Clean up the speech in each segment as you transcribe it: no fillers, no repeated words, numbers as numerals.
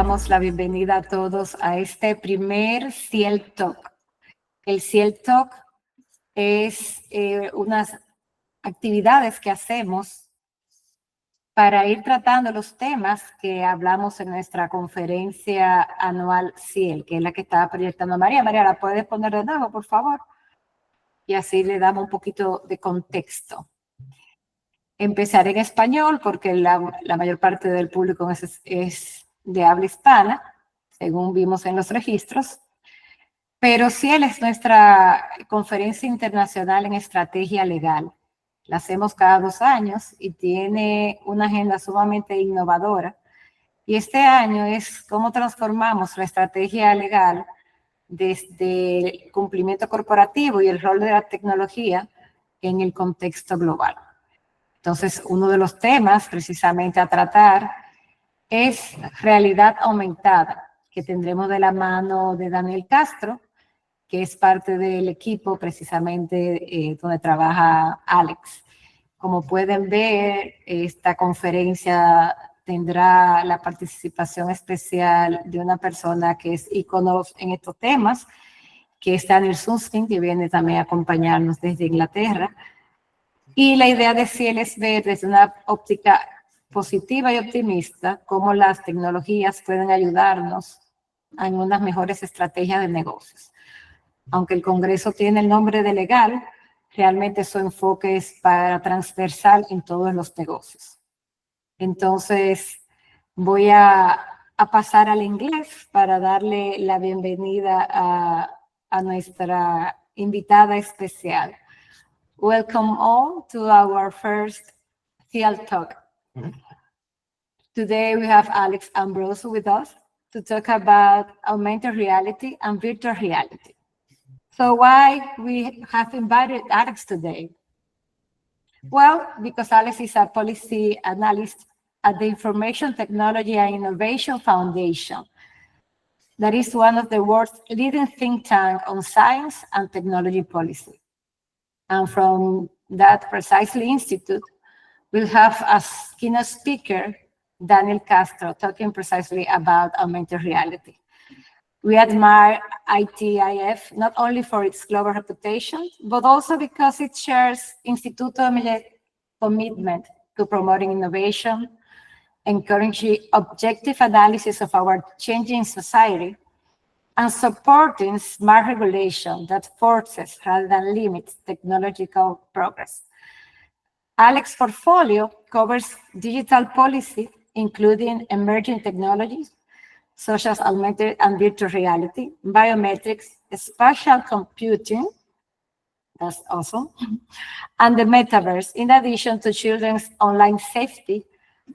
damos la bienvenida a todos a este primer CIEL Talk. El CIEL Talk es unas actividades que hacemos para ir tratando los temas que hablamos en nuestra conferencia anual CIEL, que es la que estaba proyectando María. María, ¿la puedes poner de nuevo, por favor? Y así le damos un poquito de contexto. Empezaré en español porque la mayor parte del público es de habla hispana, según vimos en los registros. Pero CIEL es nuestra conferencia internacional en estrategia legal. La hacemos cada 2 años y tiene una agenda sumamente innovadora. Y este año es cómo transformamos la estrategia legal desde el cumplimiento corporativo y el rol de la tecnología en el contexto global. Entonces, uno de los temas precisamente a tratar es realidad aumentada, que tendremos de la mano de Daniel Castro, que es parte del equipo precisamente donde trabaja Alex. Como pueden ver, esta conferencia tendrá la participación especial de una persona que es ícono en estos temas, que es Daniel Sunstein, que viene también a acompañarnos desde Inglaterra. Y la idea de CIEL es ver desde una óptica positiva y optimista cómo las tecnologías pueden ayudarnos en unas mejores estrategias de negocios. Aunque el Congreso tiene el nombre de legal, realmente su enfoque es para transversal en todos los negocios. Entonces, voy a pasar al inglés para darle la bienvenida a nuestra invitada especial. Welcome all to our first CIEL Talk. Today we have Alex Ambrose with us to talk about augmented reality and virtual reality. So why we have invited Alex today? Well, because Alex is a policy analyst at the Information Technology and Innovation Foundation. That is one of the world's leading think tanks on science and technology policy. And from that precisely institute, we'll have as keynote speaker, Daniel Castro, talking precisely about augmented reality. We admire ITIF not only for its global reputation, but also because it shares Instituto Melo commitment to promoting innovation, encouraging objective analysis of our changing society, and supporting smart regulation that forces rather than limits technological progress. Alex's portfolio covers digital policy, including emerging technologies, such as augmented and virtual reality, biometrics, spatial computing, that's awesome, and the metaverse, in addition to children's online safety,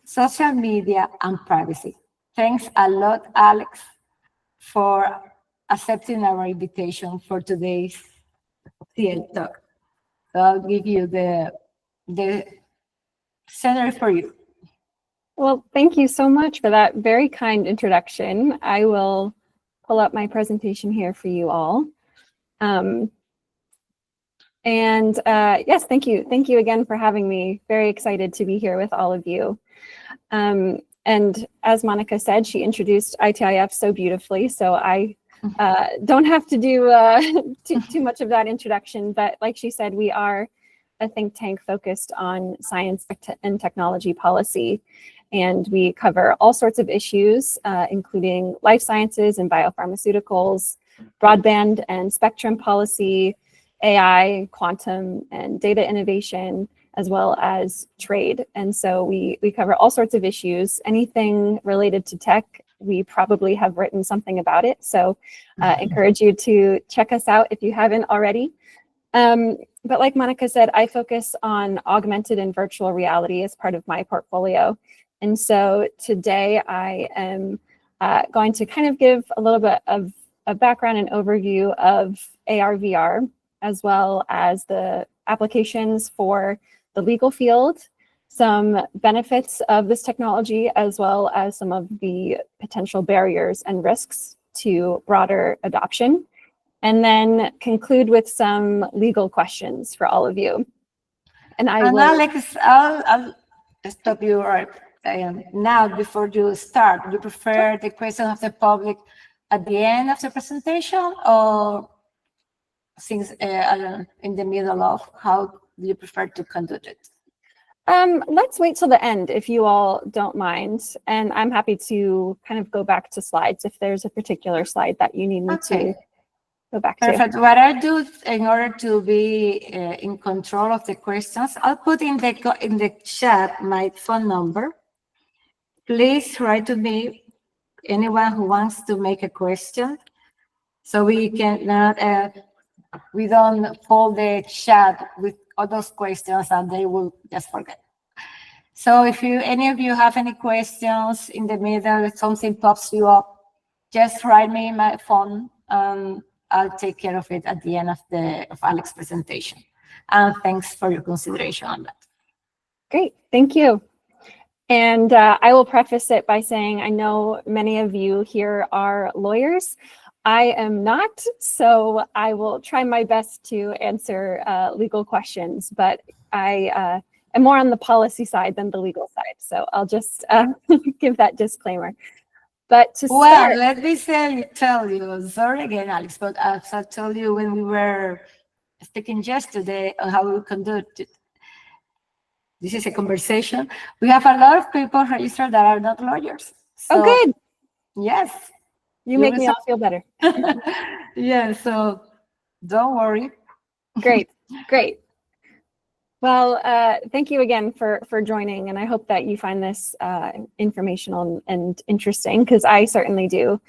social media, and privacy. Thanks a lot, Alex, for accepting our invitation for today's CIEL Talk. So I'll give you the center for you. Well, thank you so much for that very kind introduction. I will pull up my presentation here for you all. Yes, thank you. Thank you again for having me. Very excited to be here with all of you. And as Mónika said, she introduced ITIF so beautifully, so I don't have to do too much of that introduction, but like she said, we are a think tank focused on science and technology policy. And we cover all sorts of issues, including life sciences and biopharmaceuticals, broadband and spectrum policy, AI, quantum, and data innovation, as well as trade. And so we cover all sorts of issues. Anything related to tech, we probably have written something about it. So encourage you to check us out if you haven't already. But like Mónika said, I focus on augmented and virtual reality as part of my portfolio. And so today I am going to kind of give a little bit of a background and overview of AR/VR, as well as the applications for the legal field, some benefits of this technology, as well as some of the potential barriers and risks to broader adoption, and then conclude with some legal questions for all of you. And Alex, I'll stop you right now, before you start, do you prefer the question of the public at the end of the presentation, or since in the middle of? How do you prefer to conduct it? Let's wait till the end if you all don't mind. And I'm happy to kind of go back to slides if there's a particular slide that you need me to go back to. Perfect. What I do in order to be in control of the questions, I'll put in the chat my phone number. Please write to me, anyone who wants to make a question, so we can not we don't hold the chat with all those questions and they will just forget. So if any of you have any questions in the middle, if something pops you up, just write me my phone. I'll take care of it at the end of Alex's presentation. And thanks for your consideration on that. Great, thank you. And I will preface it by saying I know many of you here are lawyers. I am not, so I will try my best to answer legal questions, but I am more on the policy side than the legal side. So I'll just give that disclaimer. But to start, well, let me tell you, sorry again, Alex, but as I told you when we were speaking yesterday on how we conduct it, this is a conversation. We have a lot of people registered that are not lawyers. So, oh, good. Yes. You make me all feel better. Yeah, so don't worry. Great, great. Well, thank you again for joining, and I hope that you find this informational and interesting, because I certainly do.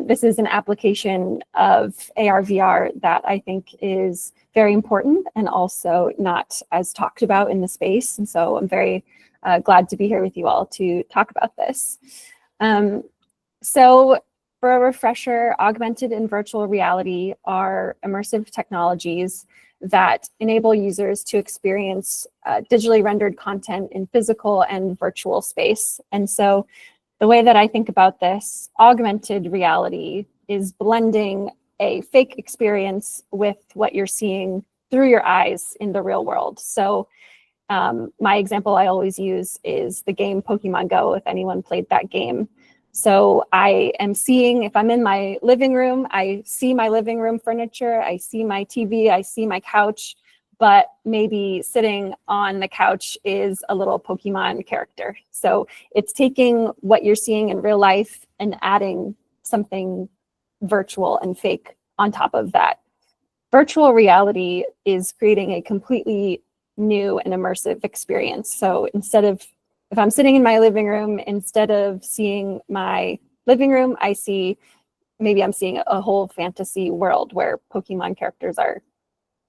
This is an application of AR/VR that I think is very important and also not as talked about in the space, and so I'm very glad to be here with you all to talk about this. So for a refresher, augmented and virtual reality are immersive technologies that enable users to experience digitally rendered content in physical and virtual space. And so the way that I think about this, augmented reality is blending a fake experience with what you're seeing through your eyes in the real world. So my example I always use is the game Pokemon Go, if anyone played that game. So I am seeing, if I'm in my living room, I see my living room furniture, I see my TV, I see my couch, but maybe sitting on the couch is a little Pokemon character. So it's taking what you're seeing in real life and adding something virtual and fake on top of that. Virtual reality is creating a completely new and immersive experience. So instead of, if I'm sitting in my living room, instead of seeing my living room, I see, maybe I'm seeing a whole fantasy world where Pokemon characters are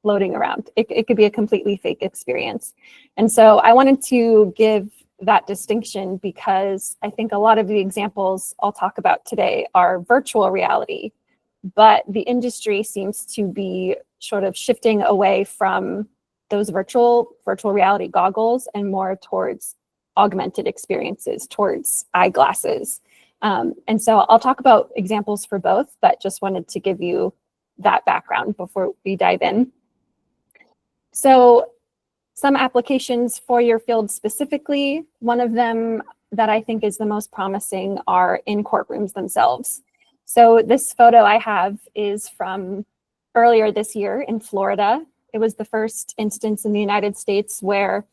floating around. It could be a completely fake experience. And so I wanted to give that distinction because I think a lot of the examples I'll talk about today are virtual reality, but the industry seems to be sort of shifting away from those virtual reality goggles and more towards augmented experiences, towards eyeglasses. And so I'll talk about examples for both, but just wanted to give you that background before we dive in. So some applications for your field specifically, one of them that I think is the most promising are in courtrooms themselves. So this photo I have is from earlier this year in Florida. It was the first instance in the United States where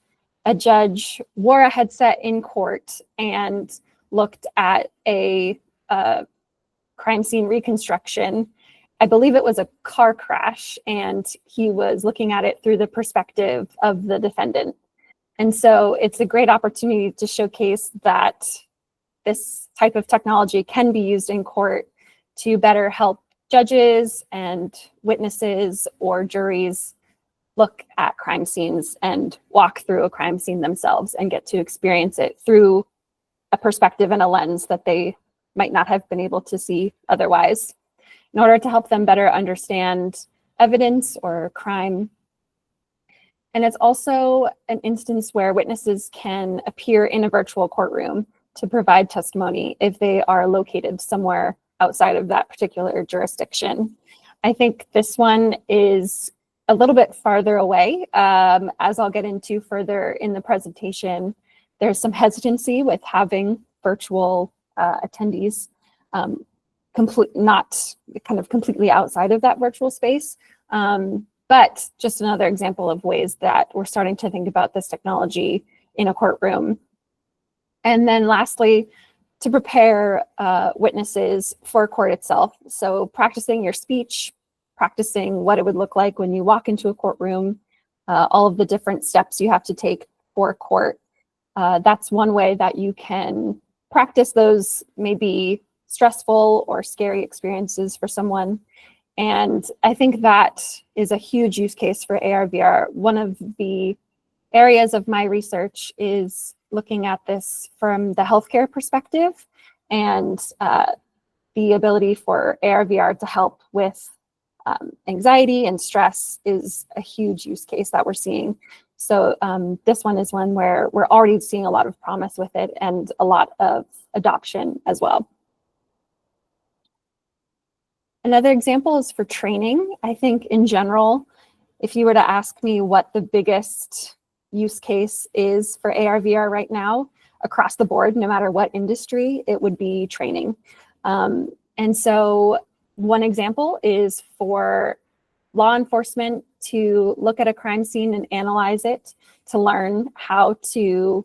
a judge wore a headset in court and looked at a crime scene reconstruction. I believe it was a car crash, and he was looking at it through the perspective of the defendant. And so it's a great opportunity to showcase that this type of technology can be used in court to better help judges and witnesses or juries look at crime scenes and walk through a crime scene themselves and get to experience it through a perspective and a lens that they might not have been able to see otherwise, in order to help them better understand evidence or crime. And it's also an instance where witnesses can appear in a virtual courtroom to provide testimony if they are located somewhere outside of that particular jurisdiction. I think this one is a little bit farther away, as I'll get into further in the presentation. There's some hesitancy with having virtual attendees not kind of completely outside of that virtual space. But just another example of ways that we're starting to think about this technology in a courtroom. And then lastly, to prepare witnesses for court itself. So practicing your speech, practicing what it would look like when you walk into a courtroom, all of the different steps you have to take for court. That's one way that you can practice those maybe stressful or scary experiences for someone. And I think that is a huge use case for AR/VR. One of the areas of my research is looking at this from the healthcare perspective, and the ability for AR/VR to help with anxiety and stress is a huge use case that we're seeing. So this one is one where we're already seeing a lot of promise with it and a lot of adoption as well. Another example is for training. I think in general, if you were to ask me what the biggest use case is for AR/VR right now, across the board, no matter what industry, it would be training. And so one example is for law enforcement to look at a crime scene and analyze it, to learn how to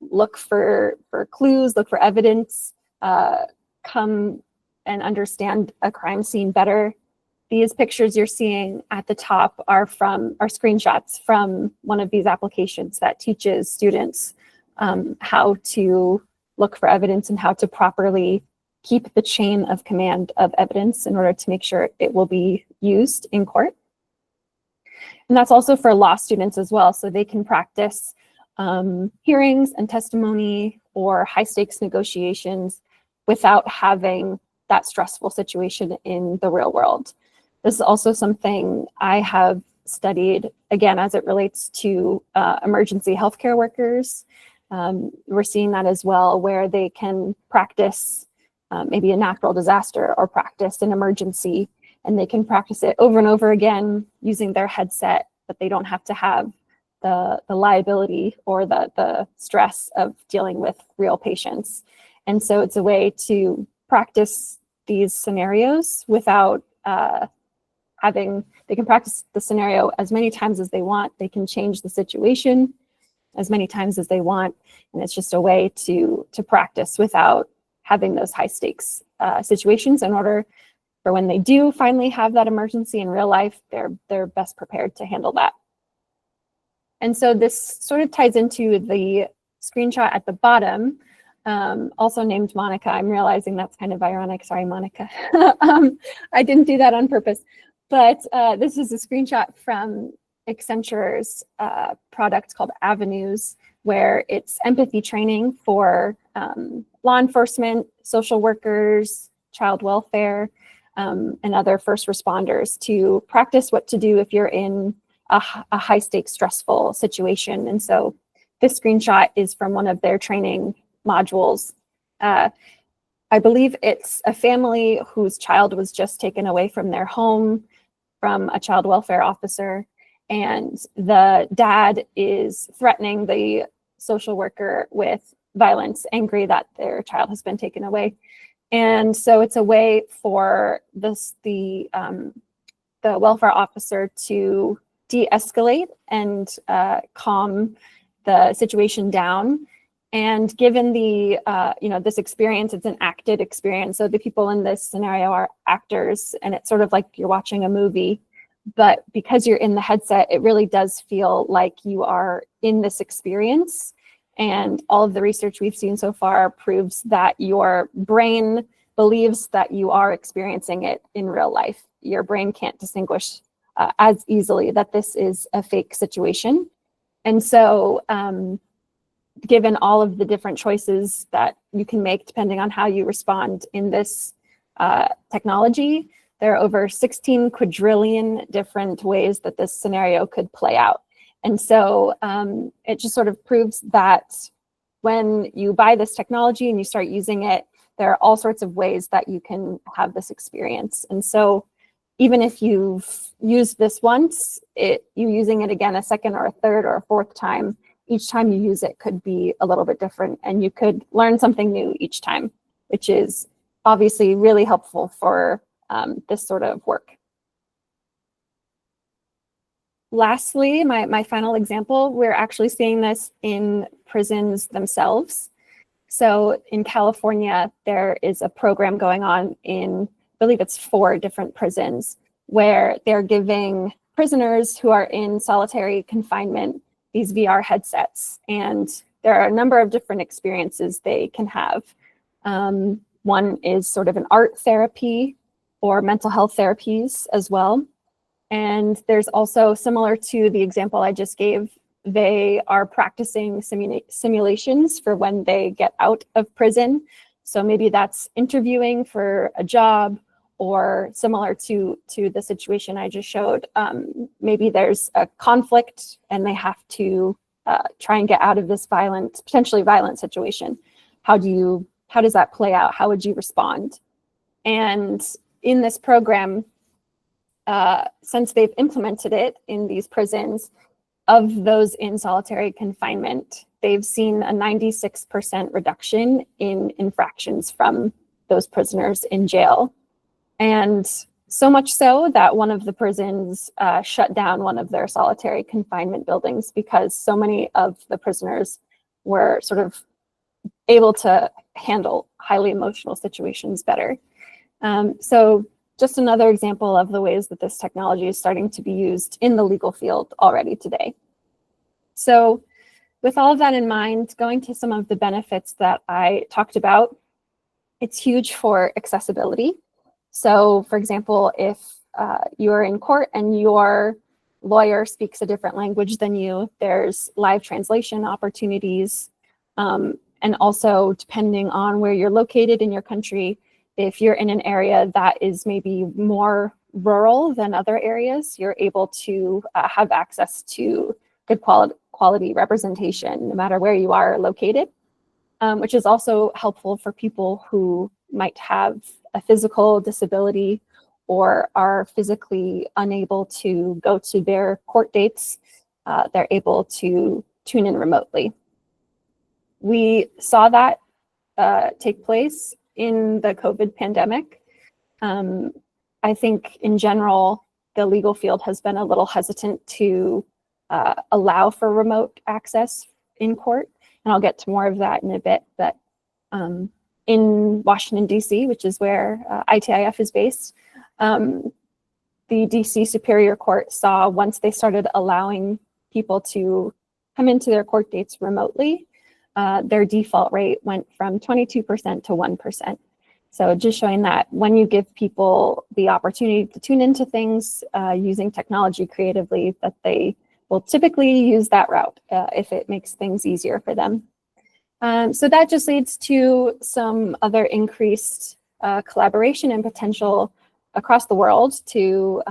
look for clues, look for evidence, come and understand a crime scene better. These pictures you're seeing at the top are screenshots from one of these applications that teaches students how to look for evidence and how to properly keep the chain of command of evidence in order to make sure it will be used in court. And that's also for law students as well, so they can practice hearings and testimony or high stakes negotiations without having that stressful situation in the real world. This is also something I have studied, again, as it relates to emergency healthcare workers. We're seeing that as well, where they can practice maybe a natural disaster or practice an emergency, and they can practice it over and over again using their headset, but they don't have to have the liability or the stress of dealing with real patients. And so it's a way to practice these scenarios without they can practice the scenario as many times as they want. They can change the situation as many times as they want. And it's just a way to practice without having those high stakes situations in order for when they do finally have that emergency in real life, they're best prepared to handle that. And so this sort of ties into the screenshot at the bottom, also named Mónika. I'm realizing that's kind of ironic. Sorry, Mónika. I didn't do that on purpose. But this is a screenshot from Accenture's product called Avenues, where it's empathy training for law enforcement, social workers, child welfare, and other first responders to practice what to do if you're in a high stakes, stressful situation. And so this screenshot is from one of their training modules. I believe it's a family whose child was just taken away from their home from a child welfare officer, and the dad is threatening the social worker with violence, angry that their child has been taken away. And so it's a way for the welfare officer to de-escalate and calm the situation down. And given the this experience, it's an acted experience. So the people in this scenario are actors, and it's sort of like you're watching a movie. But because you're in the headset, it really does feel like you are in this experience. And all of the research we've seen so far proves that your brain believes that you are experiencing it in real life. Your brain can't distinguish as easily that this is a fake situation. And so given all of the different choices that you can make depending on how you respond in this technology, there are over 16 quadrillion different ways that this scenario could play out. And so it just sort of proves that when you buy this technology and you start using it, there are all sorts of ways that you can have this experience. And so even if you've used this once, you using it again a second or a third or a fourth time, each time you use it could be a little bit different, and you could learn something new each time, which is obviously really helpful for this sort of work. Lastly, my final example, we're actually seeing this in prisons themselves. So in California, there is a program going on in, I believe it's 4 different prisons, where they're giving prisoners who are in solitary confinement these VR headsets. And there are a number of different experiences they can have. One is sort of an art therapy or mental health therapies as well. And there's also, similar to the example I just gave, they are practicing simulations for when they get out of prison. So maybe that's interviewing for a job, or similar to the situation I just showed, maybe there's a conflict and they have to try and get out of this potentially violent situation. How does that play out? How would you respond? And in this program, since they've implemented it in these prisons, of those in solitary confinement, they've seen a 96% reduction in infractions from those prisoners in jail. And so much so that one of the prisons shut down one of their solitary confinement buildings because so many of the prisoners were sort of able to handle highly emotional situations better. So just another example of the ways that this technology is starting to be used in the legal field already today. So with all of that in mind, going to some of the benefits that I talked about, it's huge for accessibility. So for example, if you're in court and your lawyer speaks a different language than you, there's live translation opportunities. And also, depending on where you're located in your country, if you're in an area that is maybe more rural than other areas, you're able to have access to good quality representation no matter where you are located, which is also helpful for people who might have a physical disability or are physically unable to go to their court dates. They're able to tune in remotely. We saw that take place in the COVID pandemic. I think in general, the legal field has been a little hesitant to allow for remote access in court. And I'll get to more of that in a bit, but in Washington, DC, which is where ITIF is based, the DC Superior Court saw, once they started allowing people to come into their court dates remotely, their default rate went from 22% to 1%. So just showing that when you give people the opportunity to tune into things using technology creatively, that they will typically use that route if it makes things easier for them. So that just leads to some other increased collaboration and potential across the world to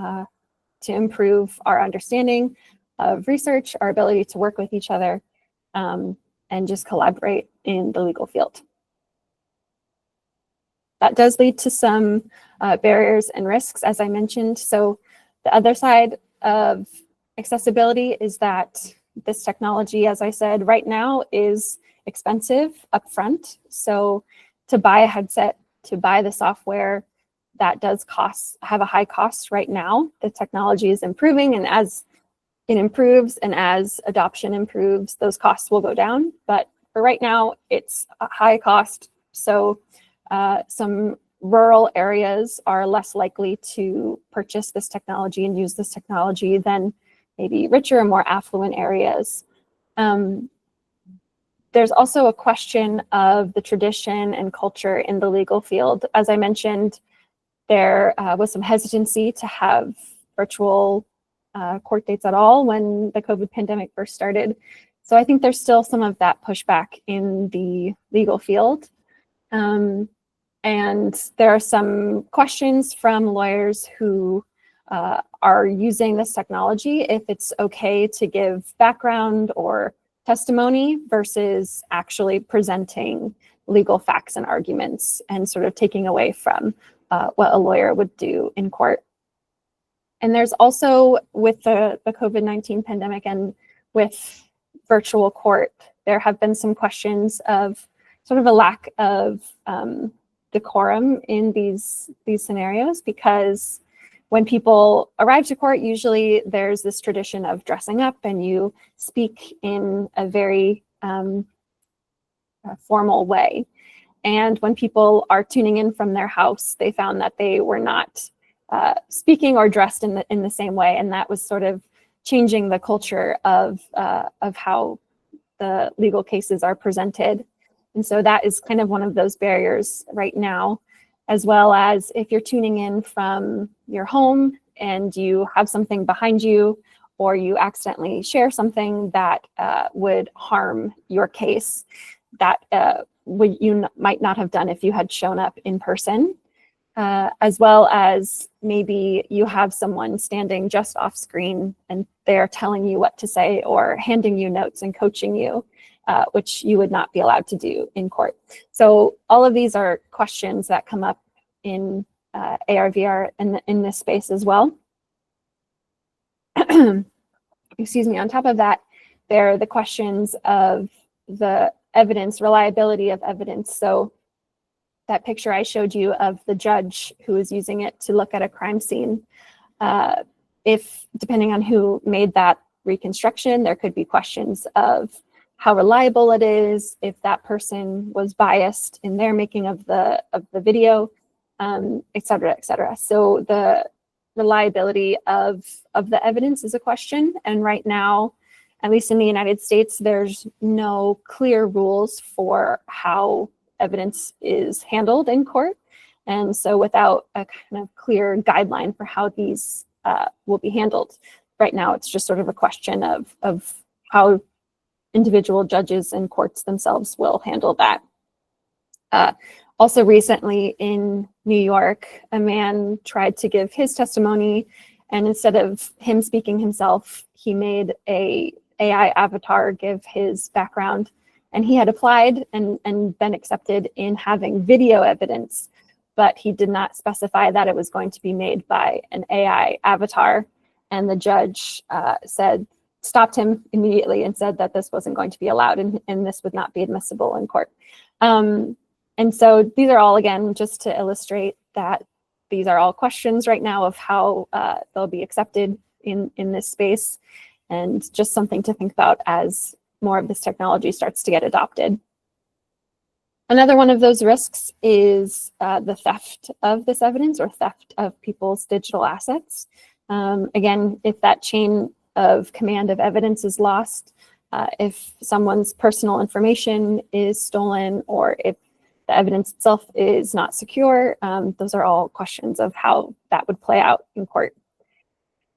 improve our understanding of research, our ability to work with each other, and just collaborate in the legal field. That does lead to some barriers and risks, as I mentioned. So the other side of accessibility is that this technology, as I said, right now is expensive upfront. So to buy a headset, to buy the software, that does have a high cost right now. The technology is improving, and as it improves and as adoption improves, those costs will go down. But for right now, it's a high cost. So some rural areas are less likely to purchase this technology and use this technology than maybe richer and more affluent areas. There's also a question of the tradition and culture in the legal field. As I mentioned, there was some hesitancy to have virtual court dates at all when the COVID pandemic first started. So I think there's still some of that pushback in the legal field. And there are some questions from lawyers who are using this technology, if it's okay to give background or testimony versus actually presenting legal facts and arguments, and sort of taking away from what a lawyer would do in court. And there's also, with the COVID-19 pandemic and with virtual court, there have been some questions of sort of a lack of decorum in these scenarios, because when people arrive to court, usually there's this tradition of dressing up and you speak in a very formal way. And when people are tuning in from their house, they found that they were not speaking or dressed in the same way, and that was sort of changing the culture of how the legal cases are presented. And so that is kind of one of those barriers right now, as well as if you're tuning in from your home and you have something behind you, or you accidentally share something that would harm your case, that you might not have done if you had shown up in person. As well as maybe you have someone standing just off screen and they're telling you what to say or handing you notes and coaching you, which you would not be allowed to do in court. So all of these are questions that come up in AR/VR in this space as well. Excuse me. On top of that, there are the questions of the evidence, reliability of evidence. So that picture I showed you of the judge who is using it to look at a crime scene, if depending on who made that reconstruction, there could be questions of how reliable it is, if that person was biased in their making of the video, et cetera, et cetera. So the reliability of the evidence is a question. And right now, at least in the United States, there's no clear rules for how evidence is handled in court. And so without a kind of clear guideline for how these will be handled, right now it's just sort of a question of how individual judges and courts themselves will handle that. Also recently in New York, a man tried to give his testimony, and instead of him speaking himself, he made a AI avatar give his background. And he had applied and been accepted in having video evidence, but he did not specify that it was going to be made by an AI avatar. And the judge stopped him immediately and said that this wasn't going to be allowed and this would not be admissible in court. And so these are all, again, just to illustrate that these are all questions right now of how they'll be accepted in this space, and just something to think about as more of this technology starts to get adopted. Another one of those risks is the theft of this evidence, or theft of people's digital assets. Again, if that chain of command of evidence is lost, if someone's personal information is stolen, or if the evidence itself is not secure, those are all questions of how that would play out in court.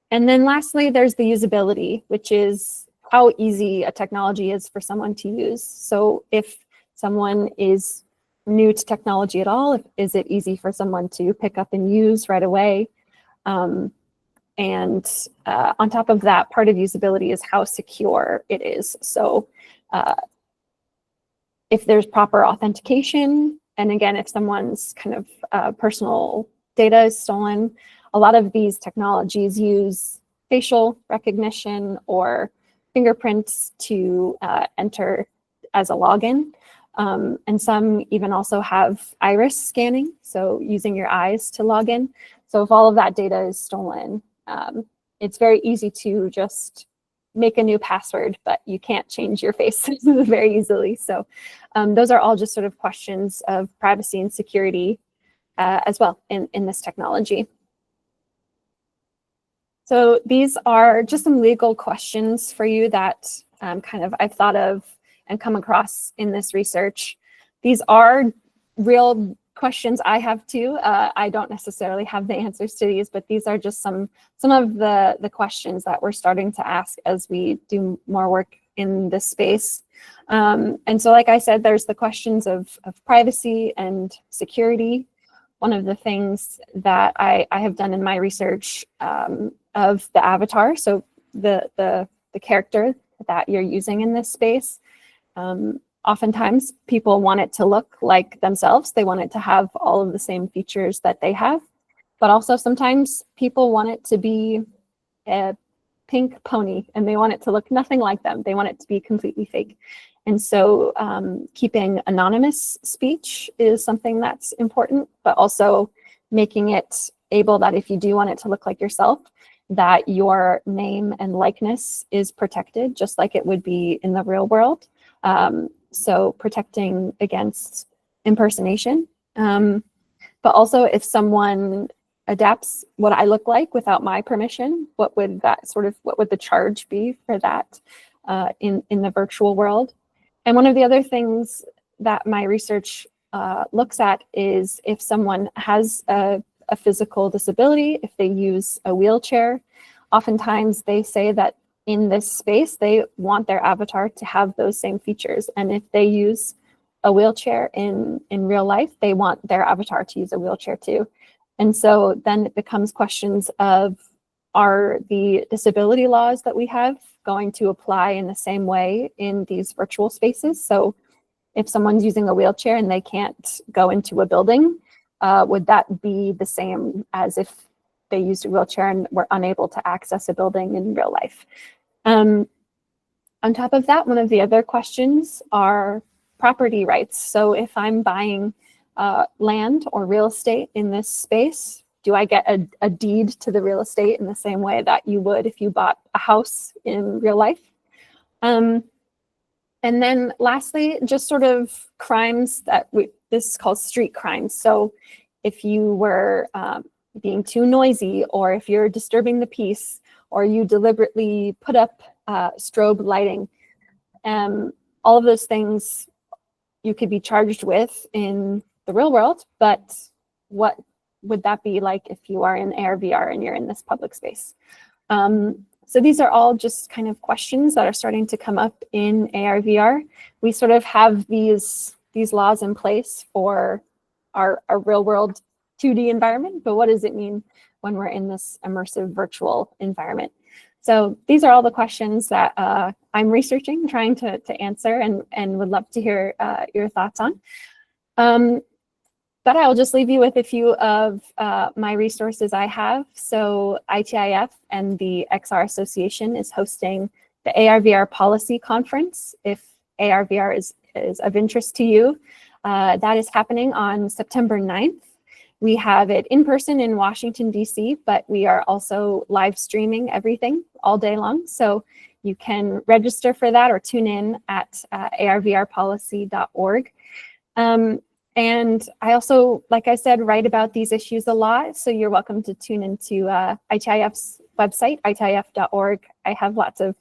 And then lastly, there's the usability, which is how easy a technology is for someone to use. So if someone is new to technology at all, is it easy for someone to pick up and use right away? And on top of that, part of usability is how secure it is. So if there's proper authentication, and again, if someone's kind of personal data is stolen, a lot of these technologies use facial recognition or fingerprints to enter as a login. And some even also have iris scanning, so using your eyes to log in. So if all of that data is stolen, it's very easy to just make a new password, but you can't change your face very easily. So those are all just sort of questions of privacy and security as well in this technology. So these are just some legal questions for you that kind of I've thought of and come across in this research. These are real questions I have too. I don't necessarily have the answers to these, but these are just some of the questions that we're starting to ask as we do more work in this space. And so like I said, there's the questions of privacy and security. One of the things that I have done in my research of the avatar, so the character that you're using in this space, oftentimes people want it to look like themselves. They want it to have all of the same features that they have, but also sometimes people want it to be pink pony and they want it to look nothing like them. They want it to be completely fake. And so keeping anonymous speech is something that's important, but also making it able that if you do want it to look like yourself, that your name and likeness is protected, just like it would be in the real world. So protecting against impersonation. But also if someone adapts what I look like without my permission, what would the charge be for that in the virtual world? And one of the other things that my research looks at is if someone has a physical disability, if they use a wheelchair, oftentimes they say that in this space, they want their avatar to have those same features. And if they use a wheelchair in real life, they want their avatar to use a wheelchair too. And so then it becomes questions of, are the disability laws that we have going to apply in the same way in these virtual spaces? So if someone's using a wheelchair and they can't go into a building, would that be the same as if they used a wheelchair and were unable to access a building in real life? On top of that, one of the other questions are property rights. So if I'm buying land or real estate in this space, do I get a deed to the real estate in the same way that you would if you bought a house in real life? And then lastly, just sort of crimes that this is called street crimes. So if you were being too noisy, or if you're disturbing the peace, or you deliberately put up strobe lighting, all of those things you could be charged with in the real world, but what would that be like if you are in AR/VR and you're in this public space? So these are all just kind of questions that are starting to come up in AR/VR. We sort of have these laws in place for our real world 2D environment, but what does it mean when we're in this immersive virtual environment? So these are all the questions that I'm researching, trying to answer, and would love to hear your thoughts on. But I'll just leave you with a few of my resources I have. So ITIF and the XR Association is hosting the AR/VR Policy Conference. If AR/VR is of interest to you, that is happening on September 9th. We have it in person in Washington, DC, but we are also live streaming everything all day long. So you can register for that or tune in at arvrpolicy.org. And I also, like I said, write about these issues a lot. So you're welcome to tune into ITIF's website, itif.org. I have lots of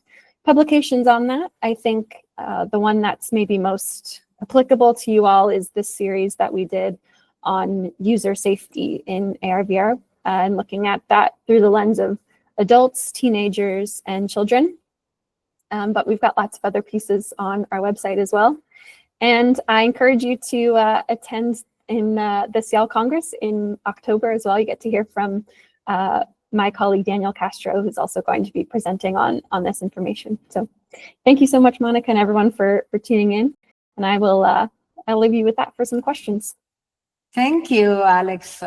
publications on that. I think the one that's maybe most applicable to you all is this series that we did on user safety in AR/VR, and looking at that through the lens of adults, teenagers, and children. But we've got lots of other pieces on our website as well. And I encourage you to attend in the CIEL Congress in October as well. You get to hear from my colleague, Daniel Castro, who's also going to be presenting on this information. So thank you so much, Mónika, and everyone for tuning in. And I'll leave you with that for some questions. Thank you, Alex.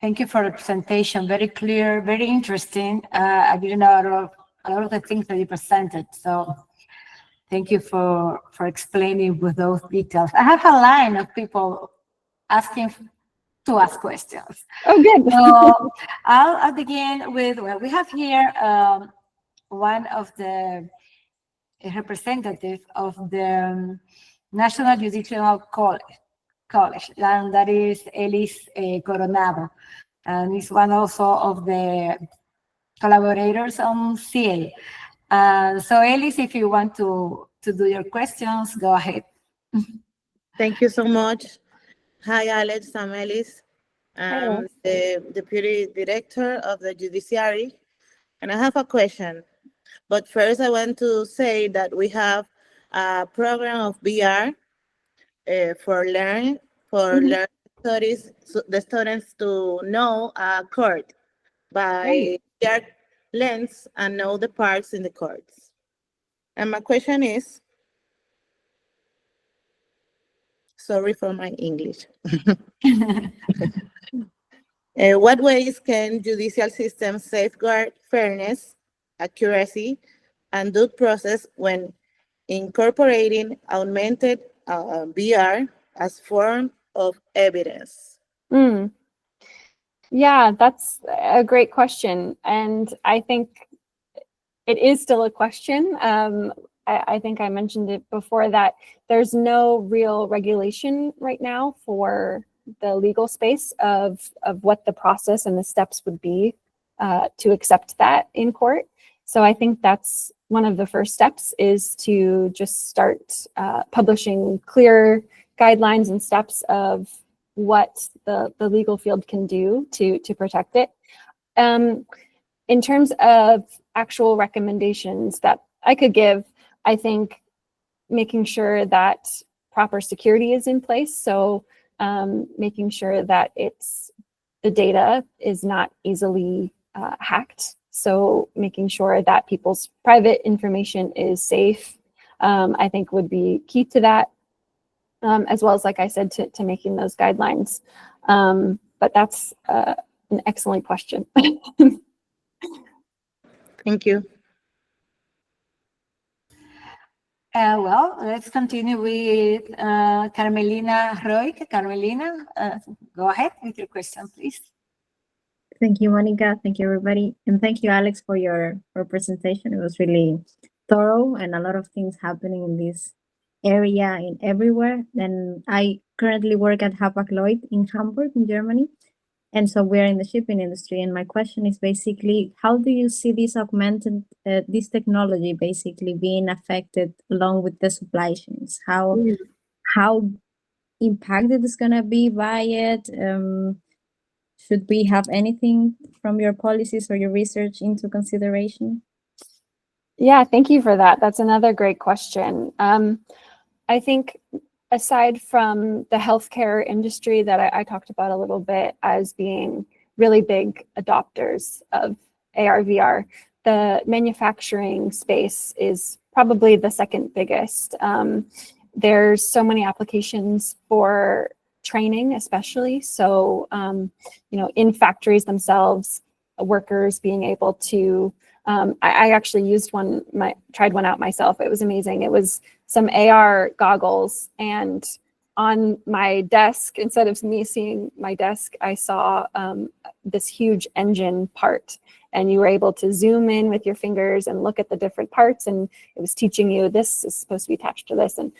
Thank you for the presentation. Very clear, very interesting. I didn't know a lot of the things that you presented. So thank you for explaining with those details. I have a line of people asking to ask questions. Oh, good. So I'll begin with, well, we have here one of the representatives of the National Judicial College, and that is Elis Coronado, and he's one also of the collaborators on CIEL. So Elis, if you want to do your questions, go ahead. Thank you so much. Hi, Alex. I'm Elis. I'm the Deputy Director of the Judiciary, and I have a question. But first, I want to say that we have a program of VR for learning studies, so the students to know a court by VR lens and know the parts in the courts. And my question is, sorry for my English. What ways can judicial systems safeguard fairness accuracy, and due process when incorporating augmented VR as form of evidence? Mm. Yeah, that's a great question. And I think it is still a question. I think I mentioned it before that there's no real regulation right now for the legal space of what the process and the steps would be to accept that in court. So I think that's one of the first steps, is to just start publishing clear guidelines and steps of what the legal field can do to protect it. In terms of actual recommendations that I could give, I think making sure that proper security is in place. So making sure that the data is not easily hacked. So making sure that people's private information is safe, I think would be key to that, as well as, like I said, to making those guidelines. But that's an excellent question. Thank you. Well, let's continue with Carmelina Roy. Carmelina, go ahead with your question, please. Thank you, Mónika. Thank you, everybody. And thank you, Alex, for your presentation. It was really thorough and a lot of things happening in this area and everywhere. And I currently work at Hapag-Lloyd in Hamburg, in Germany. And so we're in the shipping industry. And my question is basically, how do you see this augmented, this technology basically being affected along with the supply chains? How impacted is going to be by it? Should we have anything from your policies or your research into consideration? Yeah, thank you for that. That's another great question. I think aside from the healthcare industry that I talked about a little bit as being really big adopters of AR, VR, the manufacturing space is probably the second biggest. There's so many applications for training, especially. So, in factories themselves, workers being able to, I actually used tried one out myself. It was amazing. It was some AR goggles, and on my desk, instead of me seeing my desk, I saw this huge engine part, and you were able to zoom in with your fingers and look at the different parts, and it was teaching you this is supposed to be attached to this. And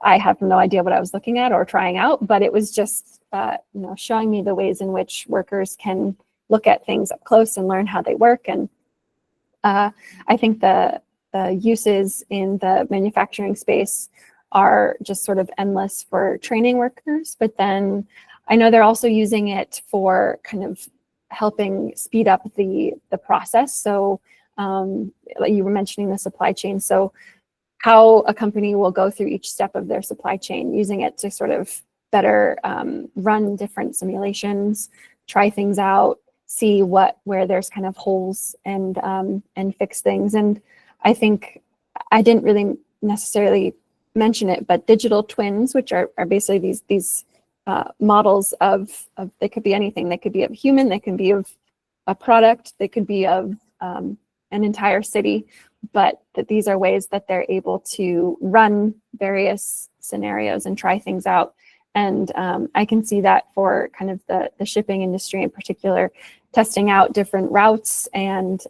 I have no idea what I was looking at or trying out, but it was just showing me the ways in which workers can look at things up close and learn how they work. And I think the uses in the manufacturing space are just sort of endless for training workers. But then I know they're also using it for kind of helping speed up the process. So you were mentioning the supply chain. So how a company will go through each step of their supply chain, using it to sort of better run different simulations, try things out, see where there's kind of holes and fix things. And I think I didn't really necessarily mention it, but digital twins, which are basically these models of they could be anything. They could be of a human, they can be of a product, they could be of an entire city, but that these are ways that they're able to run various scenarios and try things out. And I can see that for kind of the shipping industry in particular, testing out different routes. And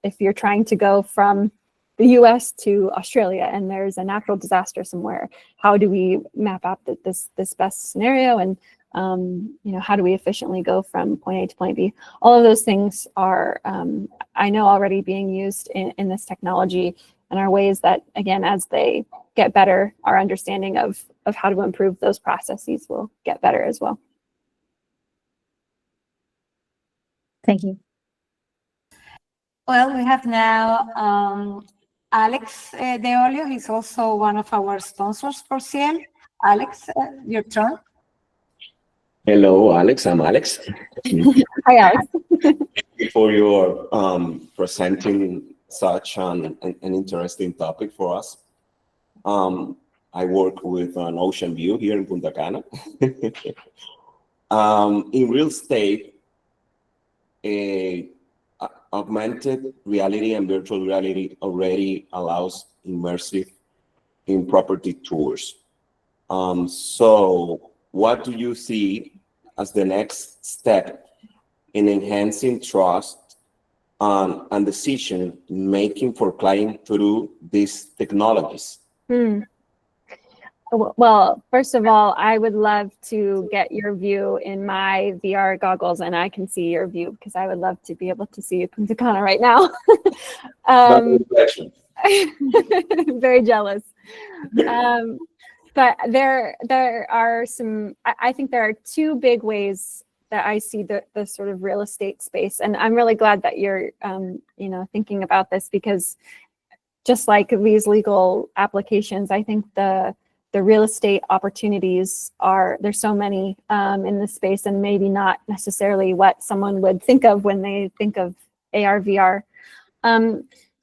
if you're trying to go from the US to Australia and there's a natural disaster somewhere, how do we map out this best scenario? And how do we efficiently go from point A to point B? All of those things are, I know, already being used in this technology, and are ways that, again, as they get better, our understanding of how to improve those processes will get better as well. Thank you. Well, we have now Alex De Olio. He's also one of our sponsors for CIEL. Alex, your turn. Hello, Alex. I'm Alex. Hi, Alex. For your presenting such an interesting topic for us. I work with an ocean view here in Punta Cana. In real estate, augmented reality and virtual reality already allows immersive in-property tours. So what do you see as the next step in enhancing trust and decision making for clients through these technologies? Well, first of all, I would love to get your view in my VR goggles, and I can see your view because I would love to be able to see Punta Cana right now. Very jealous. But there are some, I think there are two big ways that I see the sort of real estate space. And I'm really glad that you're, thinking about this, because just like these legal applications, I think the real estate opportunities there's so many in this space, and maybe not necessarily what someone would think of when they think of AR, VR.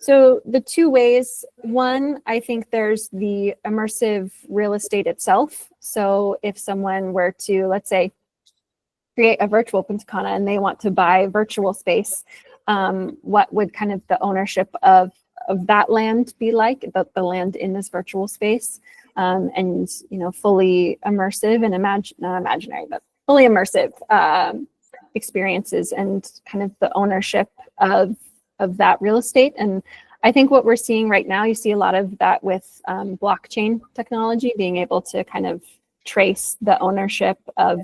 So the two ways, one, I think there's the immersive real estate itself. So if someone were to, let's say, create a virtual Punta Cana and they want to buy virtual space, what would kind of the ownership of that land be like, the land in this virtual space, and fully immersive and not imaginary, but fully immersive experiences, and kind of the ownership of that real estate. And I think what we're seeing right now, you see a lot of that with blockchain technology, being able to kind of trace the ownership of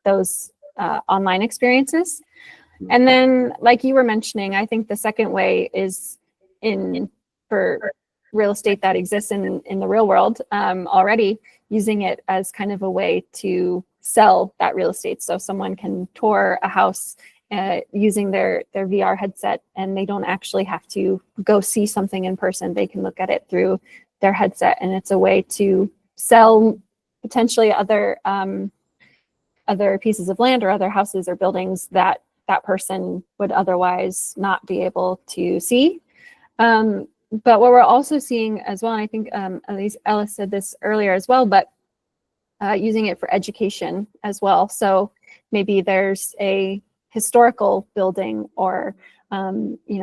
those online experiences. And then, like you were mentioning, I think the second way is for real estate that exists in the real world already, using it as kind of a way to sell that real estate. So someone can tour a house using their VR headset, and they don't actually have to go see something in person. They can look at it through their headset, and it's a way to sell potentially other pieces of land or other houses or buildings that person would otherwise not be able to see. But what we're also seeing as well, and I think at least Alice said this earlier as well, but using it for education as well. So maybe there's a historical building or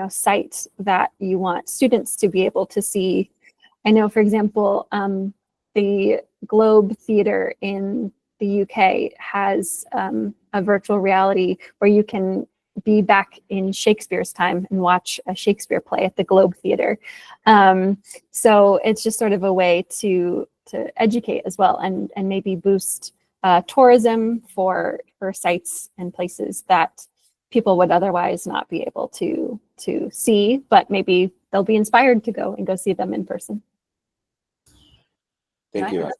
site that you want students to be able to see. I know, for example, the Globe Theatre in the UK has a virtual reality where you can be back in Shakespeare's time and watch a Shakespeare play at the Globe Theatre. So it's just sort of a way to educate as well, and maybe boost tourism for sites and places that people would otherwise not be able to see, but maybe they'll be inspired to go see them in person. Thank you.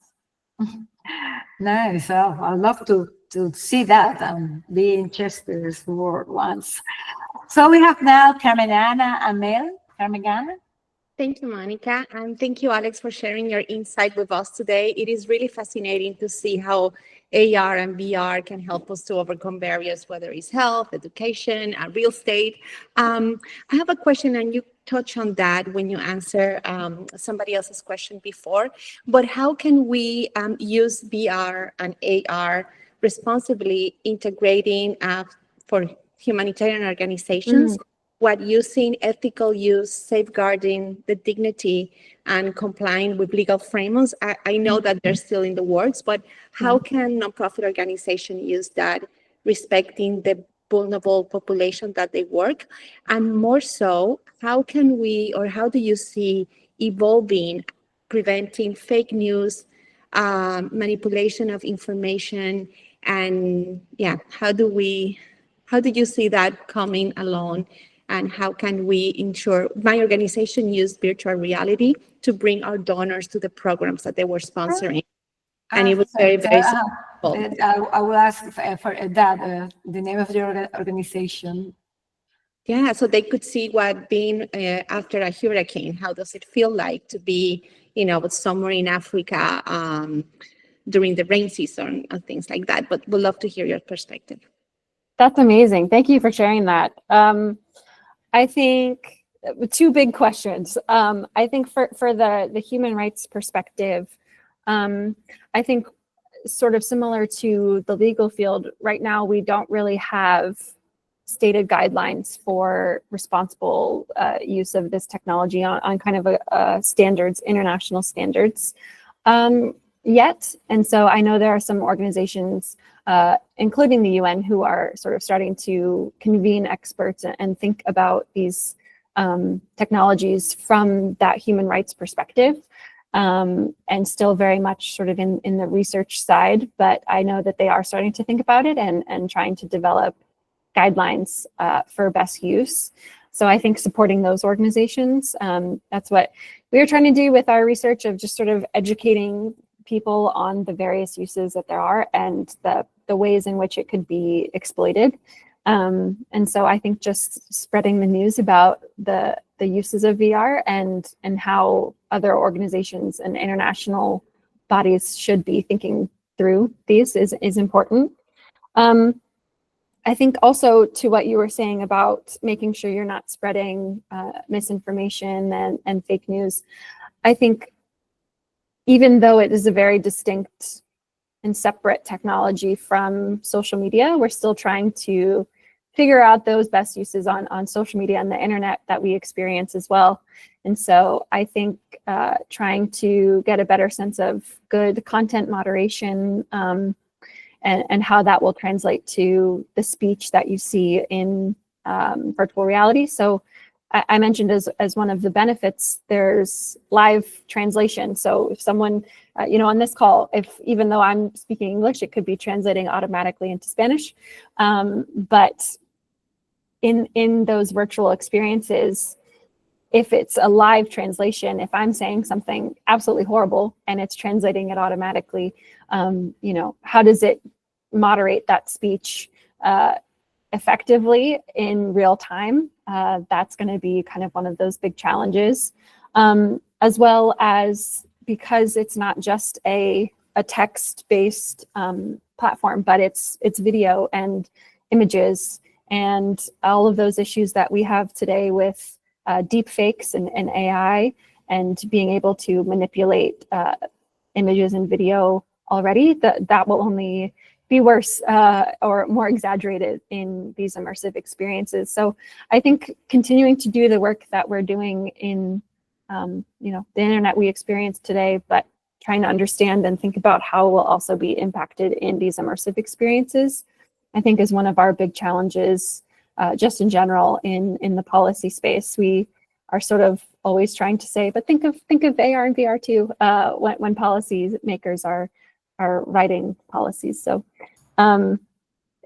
Nice. So I'd love to see that and be interested for once. So we have now Carmegana and Melo. Carmegana. Thank you, Mónika, and thank you, Alex, for sharing your insight with us today. It is really fascinating to see how AR and VR can help us to overcome barriers, whether it's health, education, and real estate. I have a question, and you touch on that when you answer somebody else's question before, but how can we use VR and AR responsibly, integrating for humanitarian organizations, what using ethical use, safeguarding the dignity and complying with legal frameworks? I know that they're still in the works, but how can nonprofit organizations use that, respecting the vulnerable population that they work? And more so, how can we, or how do you see evolving, preventing fake news, manipulation of information, and how do you see that coming along? And how can we ensure? My organization used virtual reality to bring our donors to the programs that they were sponsoring. And it was very, very successful. I will ask for that, the name of your organization. Yeah, so they could see what being after a hurricane, how does it feel like to be, somewhere in Africa during the rain season and things like that. But we'd love to hear your perspective. That's amazing. Thank you for sharing that. I think two big questions. I think for the human rights perspective, I think sort of similar to the legal field, right now we don't really have stated guidelines for responsible use of this technology on kind of a standards, international standards yet. And so I know there are some organizations, including the UN, who are sort of starting to convene experts and think about these technologies from that human rights perspective, and still very much sort of in the research side. But I know that they are starting to think about it and trying to develop guidelines for best use. So I think supporting those organizations, that's what we were trying to do with our research, of just sort of educating people on the various uses that there are and the ways in which it could be exploited. And so I think just spreading the news about the uses of VR and how other organizations and international bodies should be thinking through these is important. I think also to what you were saying about making sure you're not spreading misinformation and fake news, I think even though it is a very distinct and separate technology from social media, we're still trying to figure out those best uses on social media and the internet that we experience as well. And so I think trying to get a better sense of good content moderation and how that will translate to the speech that you see in virtual reality. So I mentioned as one of the benefits, there's live translation. So if someone, on this call, even though I'm speaking English, it could be translating automatically into Spanish. But in those virtual experiences, if it's a live translation, if I'm saying something absolutely horrible and it's translating it automatically, how does it moderate that speech effectively in real time? That's going to be kind of one of those big challenges, as well as because it's not just a text-based platform, but it's video and images and all of those issues that we have today with deep fakes and AI and being able to manipulate images and video already, that will only be worse or more exaggerated in these immersive experiences. So I think continuing to do the work that we're doing in the internet we experience today, but trying to understand and think about how we'll also be impacted in these immersive experiences, I think is one of our big challenges just in general in the policy space. We are sort of always trying to say, but think of AR and VR too when policy makers are writing policies. So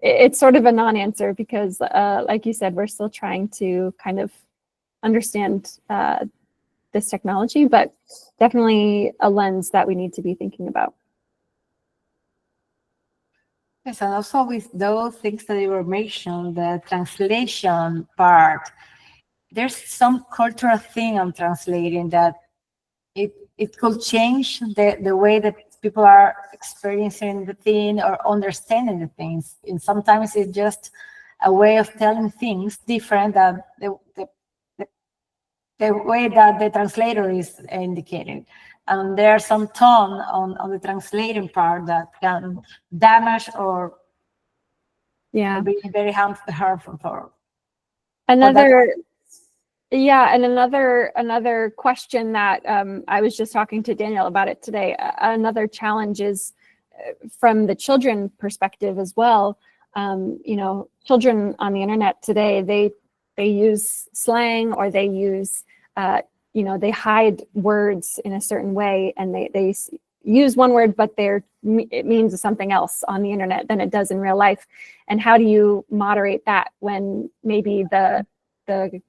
it's sort of a non-answer because like you said, we're still trying to kind of understand this technology, but definitely a lens that we need to be thinking about. Yes, and also with those things that you were mentioning, the translation part, there's some cultural thing I'm translating that it could change the way that people are experiencing the thing or understanding the things. And sometimes it's just a way of telling things different than the way that the translator is indicating. And there's some tone on the translating part that can damage or be very harmful for another. Yeah, and another question that I was just talking to Daniel about it today. Another challenge is from the children perspective as well. Children on the internet today, they use slang or they use they hide words in a certain way, and they use one word, but it means something else on the internet than it does in real life. And how do you moderate that when maybe the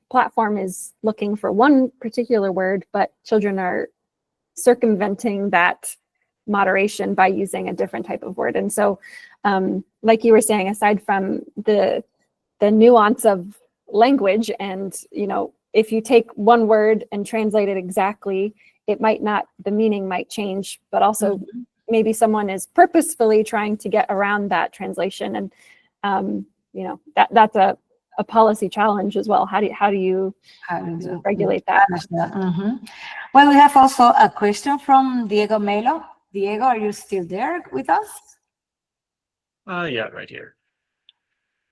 platform is looking for one particular word, but children are circumventing that moderation by using a different type of word? And so, like you were saying, aside from the nuance of language and, if you take one word and translate it exactly, the meaning might change, but also maybe someone is purposefully trying to get around that translation. And, that's a policy challenge as well. How do you regulate that? Well, we have also a question from Diego Melo. Diego, are you still there with us? Yeah, right here.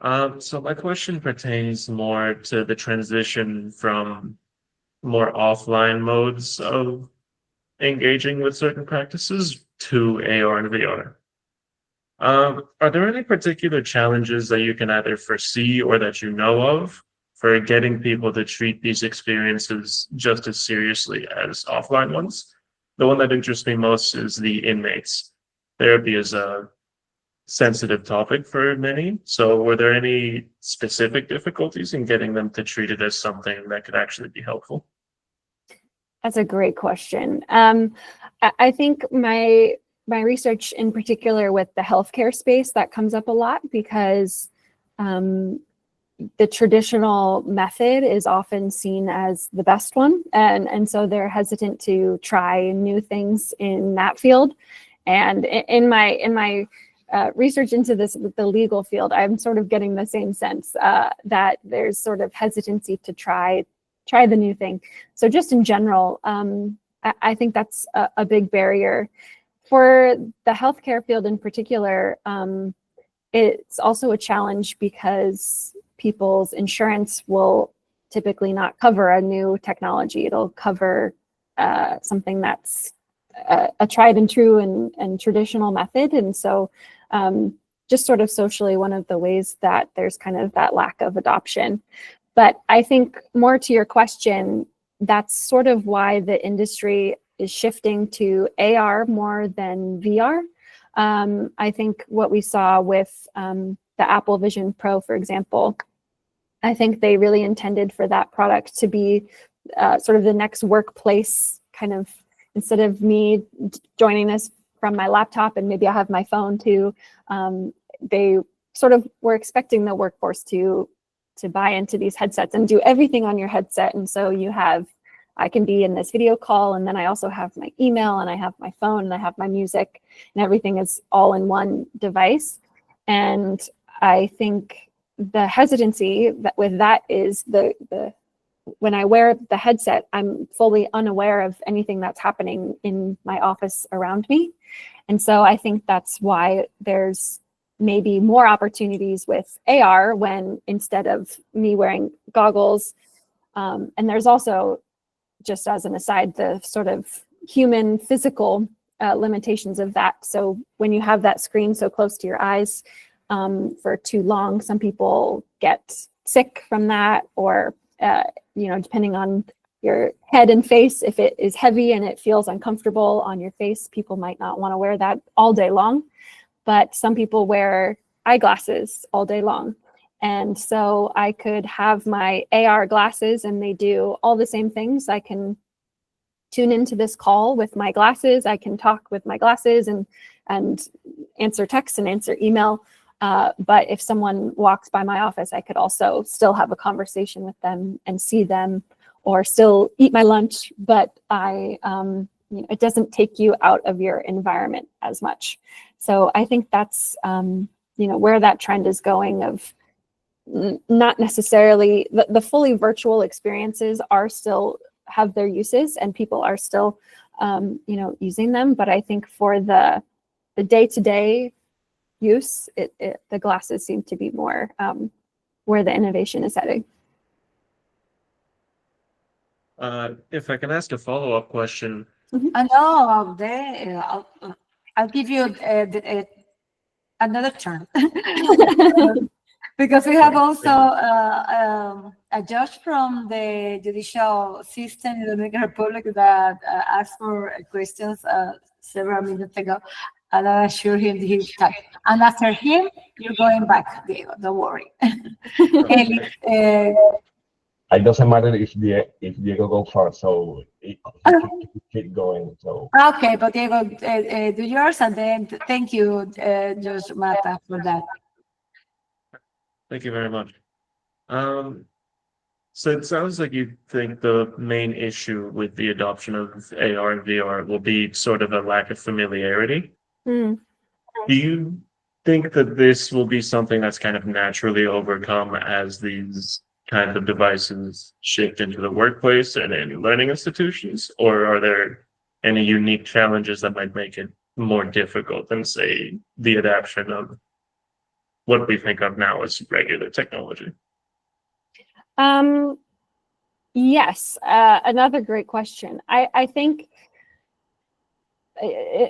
So my question pertains more to the transition from more offline modes of engaging with certain practices to AR and VR. Are there any particular challenges that you can either foresee or that you know of for getting people to treat these experiences just as seriously as offline ones? The one that interests me most is the inmates. Therapy is a sensitive topic for many. So were there any specific difficulties in getting them to treat it as something that could actually be helpful? That's a great question. I think my research in particular with the healthcare space, that comes up a lot because the traditional method is often seen as the best one. And so they're hesitant to try new things in that field. And in my research into this with the legal field, I'm sort of getting the same sense that there's sort of hesitancy to try the new thing. So just in general, I think that's a big barrier. For the healthcare field in particular, it's also a challenge because people's insurance will typically not cover a new technology. It'll cover something that's a tried and true and traditional method. And so just sort of socially, one of the ways that there's kind of that lack of adoption. But I think more to your question, that's sort of why the industry is shifting to AR more than VR. I think what we saw with the Apple Vision Pro, for example, I think they really intended for that product to be sort of the next workplace kind of, instead of me joining this from my laptop and maybe I have my phone too, they sort of were expecting the workforce to buy into these headsets and do everything on your headset. And so I can be in this video call, and then I also have my email, and I have my phone, and I have my music, and everything is all in one device. And I think the hesitancy with that is when I wear the headset, I'm fully unaware of anything that's happening in my office around me. And so I think that's why there's maybe more opportunities with AR when instead of me wearing goggles. And there's also, just as an aside, the sort of human physical limitations of that. So when you have that screen so close to your eyes for too long, some people get sick from that, or depending on your head and face, if it is heavy and it feels uncomfortable on your face, people might not want to wear that all day long. But some people wear eyeglasses all day long. And so I could have my AR glasses and they do all the same things. I can tune into this call with my glasses. I can talk with my glasses and answer text and answer email. But if someone walks by my office, I could also still have a conversation with them and see them, or still eat my lunch. But it doesn't take you out of your environment as much. So I think that's where that trend is going, of not necessarily the fully virtual experiences are still have their uses and people are still using them. But I think for the day-to-day use, the glasses seem to be more where the innovation is heading. If I can ask a follow-up question. No, I'll give you another turn. Because we have also a judge from the judicial system in the Dominican Republic that asked for questions several minutes ago, and I assured him he's typed. And after him, you're going back, Diego. Don't worry. It doesn't matter if Diego goes first, so he keep going. So okay, but Diego, do yours, and then thank you, Judge Mata, for that. Thank you very much. So it sounds like you think the main issue with the adoption of AR and VR will be sort of a lack of familiarity. Do you think that this will be something that's kind of naturally overcome as these kinds of devices shift into the workplace and in learning institutions? Or are there any unique challenges that might make it more difficult than, say, the adoption of what we think of now as regular technology? Yes, another great question. I think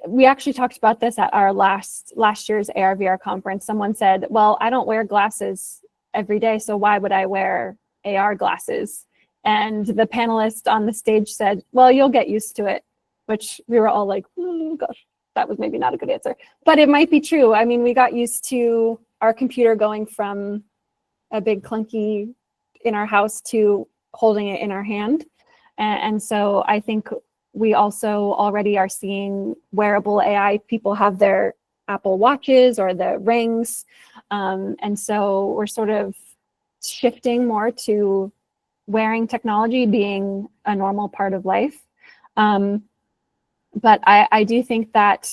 we actually talked about this at our last year's AR/VR conference. Someone said, well, I don't wear glasses every day, so why would I wear AR glasses? And the panelist on the stage said, well, you'll get used to it, which we were all like, gosh, that was maybe not a good answer. But it might be true. I mean, we got used to our computer going from a big clunky in our house to holding it in our hand. And so I think we also already are seeing wearable AI. People have their Apple Watches or the rings. And so we're sort of shifting more to wearing technology being a normal part of life. But I do think that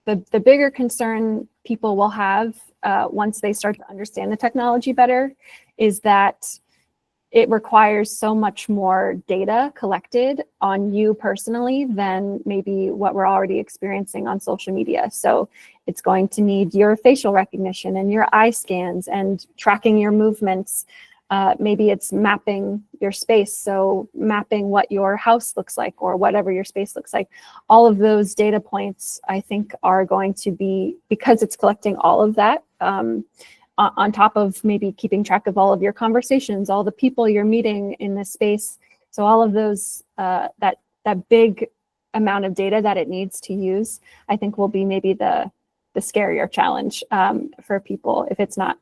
the bigger concern people will have once they start to understand the technology better is that it requires so much more data collected on you personally than maybe what we're already experiencing on social media. So it's going to need your facial recognition and your eye scans and tracking your movements. Maybe it's mapping your space, so mapping what your house looks like or whatever your space looks like. All of those data points, I think, are going to be, because it's collecting all of that, on top of maybe keeping track of all of your conversations, all the people you're meeting in this space. So all of those, that big amount of data that it needs to use, I think will be maybe the scarier challenge for people if it's not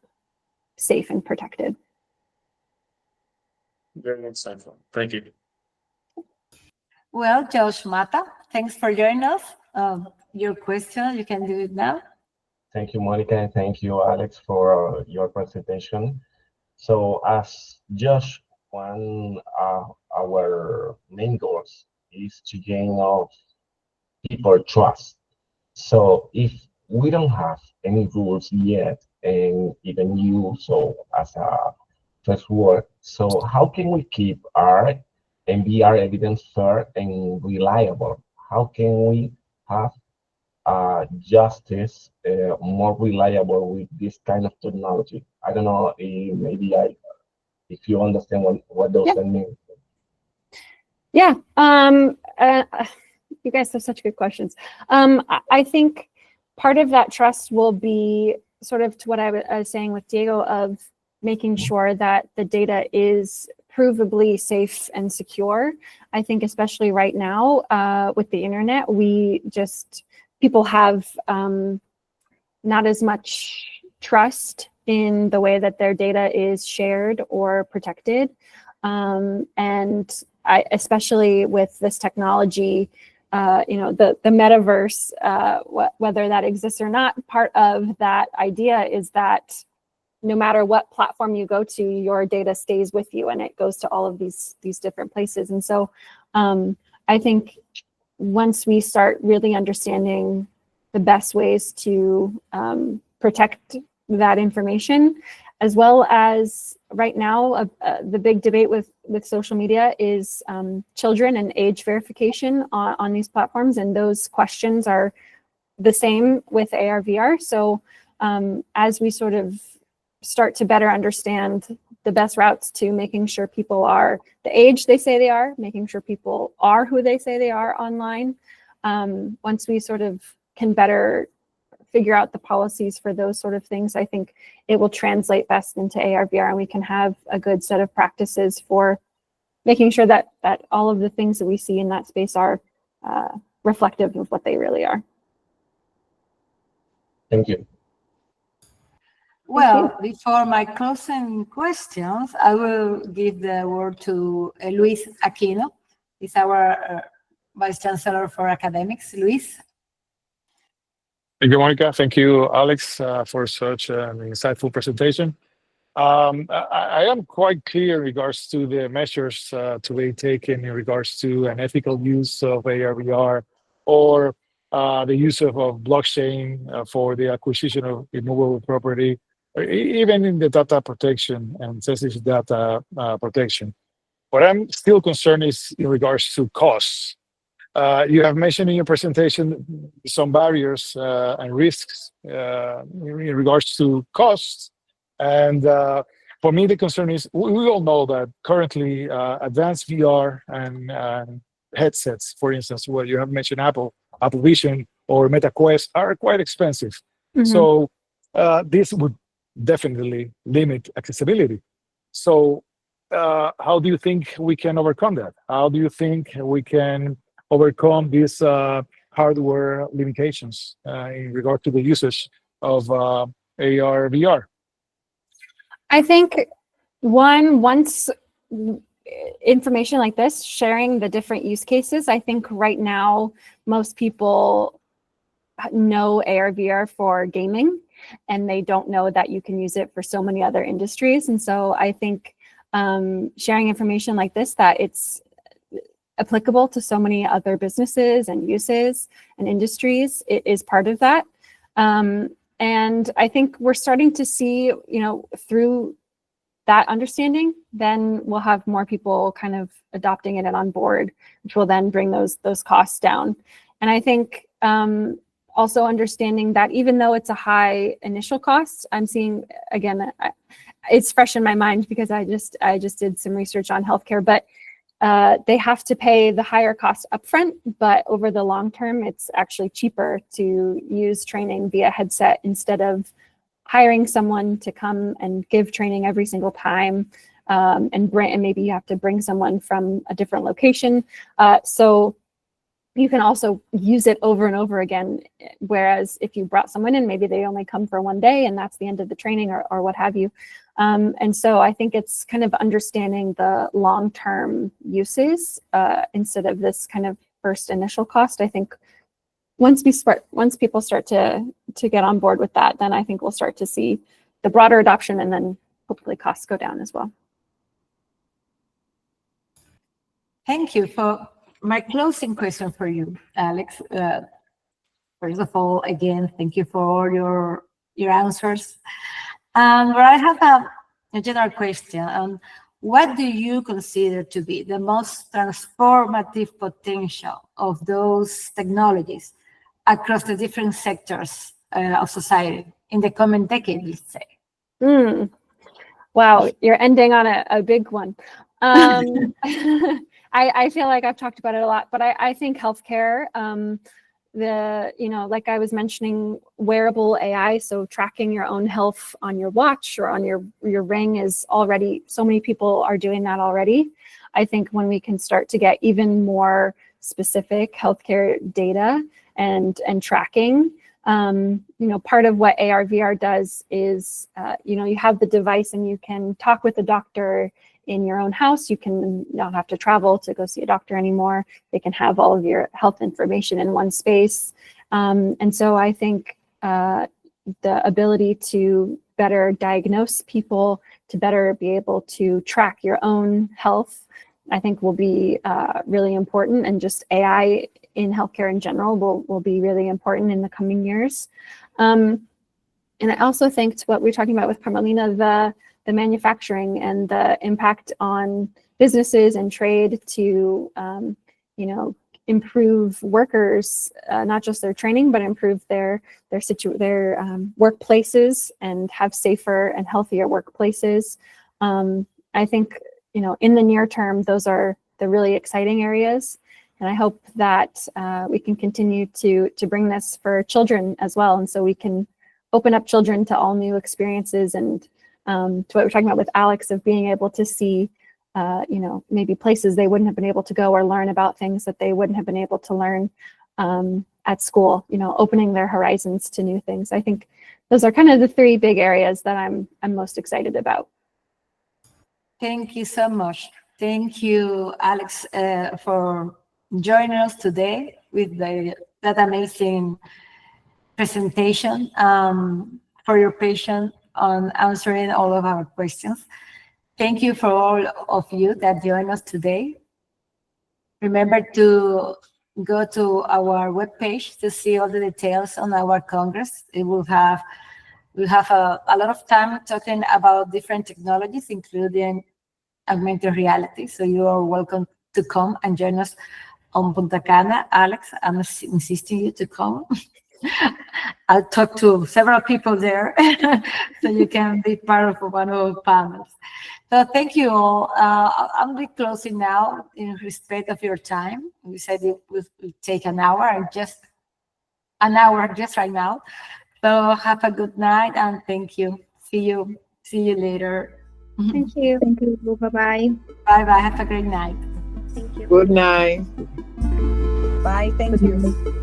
safe and protected. Very insightful. Thank you. Well, Josh Mata, thanks for joining us. Your question, you can do it now. Thank you, Mónika, and thank you, Alex, for your presentation. So as Josh, one of our main goals is to gain of people trust. So if we don't have any rules yet, and even you, so as a first word, so how can we keep our and VR evidence fair and reliable? How can we have justice more reliable with this kind of technology? I don't know, if you understand what those mean. Yeah, you guys have such good questions. I think part of that trust will be sort of to what I was saying with Diego, of making sure that the data is provably safe and secure. I think especially right now with the internet, people have not as much trust in the way that their data is shared or protected. And especially with this technology, the metaverse, whether that exists or not, part of that idea is that no matter what platform you go to, your data stays with you and it goes to all of these different places. And so I think once we start really understanding the best ways to protect that information, as well as right now, the big debate with social media is children and age verification on these platforms. And those questions are the same with AR, VR. So as we sort of start to better understand the best routes to making sure people are the age they say they are, making sure people are who they say they are online, once we sort of can better figure out the policies for those sort of things, I think it will translate best into AR, VR, and we can have a good set of practices for making sure that all of the things that we see in that space are reflective of what they really are. Thank you. Well, before my closing questions, I will give the word to Luis Aquino. He's our Vice Chancellor for Academics. Luis. Thank you, Mónika. Thank you, Alex, for such an insightful presentation. I am quite clear in regards to the measures to be taken in regards to an ethical use of AR, VR, or the use of blockchain for the acquisition of immovable property, or even in the data protection and sensitive data protection. What I'm still concerned is in regards to costs. You have mentioned in your presentation some barriers and risks in regards to costs. And for me, the concern is we all know that currently advanced VR and headsets, for instance, where you have mentioned Apple Vision or Meta Quest, are quite expensive. Mhm. So this would definitely limit accessibility. So how do you think we can overcome that? How do you think we can overcome these hardware limitations in regard to the usage of AR, VR? I think once information like this, sharing the different use cases, I think right now most people know AR, VR for gaming, and they don't know that you can use it for so many other industries. And so I think sharing information like this, that it's applicable to so many other businesses and uses and industries, it is part of that. And I think we're starting to see, through that understanding, then we'll have more people kind of adopting it and on board, which will then bring those costs down. And I think also understanding that even though it's a high initial cost, I'm seeing, again, it's fresh in my mind because I just did some research on healthcare, but they have to pay the higher cost upfront, but over the long term, it's actually cheaper to use training via headset instead of hiring someone to come and give training every single time, and maybe you have to bring someone from a different location. So you can also use it over and over again. Whereas if you brought someone in, maybe they only come for one day and that's the end of the training or what have you. And so I think it's kind of understanding the long-term uses instead of this kind of first initial cost. I think once people start to get on board with that, then I think we'll start to see the broader adoption and then hopefully costs go down as well. Thank you. For my closing question for you, Alex. First of all, again, thank you for your answers. But I have a general question. What do you consider to be the most transformative potential of those technologies across the different sectors of society in the coming decade, let's say? Wow, you're ending on a big one. I feel like I've talked about it a lot, but I think healthcare, like I was mentioning, wearable AI, so tracking your own health on your watch or on your ring is already, so many people are doing that already. I think when we can start to get even more specific healthcare data and tracking, part of what AR VR does is, you have the device and you can talk with the doctor in your own house. You can not have to travel to go see a doctor anymore. They can have all of your health information in one space. And so I think the ability to better diagnose people, to better be able to track your own health, I think will be really important. And just AI in healthcare in general will be really important in the coming years. And I also think, to what we were talking about with Carmelina, the manufacturing and the impact on businesses and trade to, improve workers, not just their training, but improve their workplaces and have safer and healthier workplaces. I think, in the near term, those are the really exciting areas. And I hope that we can continue to bring this for children as well. And so we can open up children to all new experiences, and to what we're talking about with Alex, of being able to see, maybe places they wouldn't have been able to go, or learn about things that they wouldn't have been able to learn at school, opening their horizons to new things. I think those are kind of the three big areas that I'm most excited about. Thank you so much. Thank you, Alex, for joining us today with that amazing presentation, for your patience on answering all of our questions. Thank you for all of you that joined us today. Remember to go to our webpage to see all the details on our Congress. We have a lot of time talking about different technologies, including augmented reality. So you are welcome to come and join us on Punta Cana. Alex, I'm insisting you to come. I'll talk to several people there so you can be part of one of the panels. So thank you all. I'll be closing now in respect of your time. We said it would take an hour just right now. So have a good night and thank you. See you later. Thank you. Thank you. Bye-bye. Bye-bye. Have a great night. Thank you. Good night. Bye. Thank you.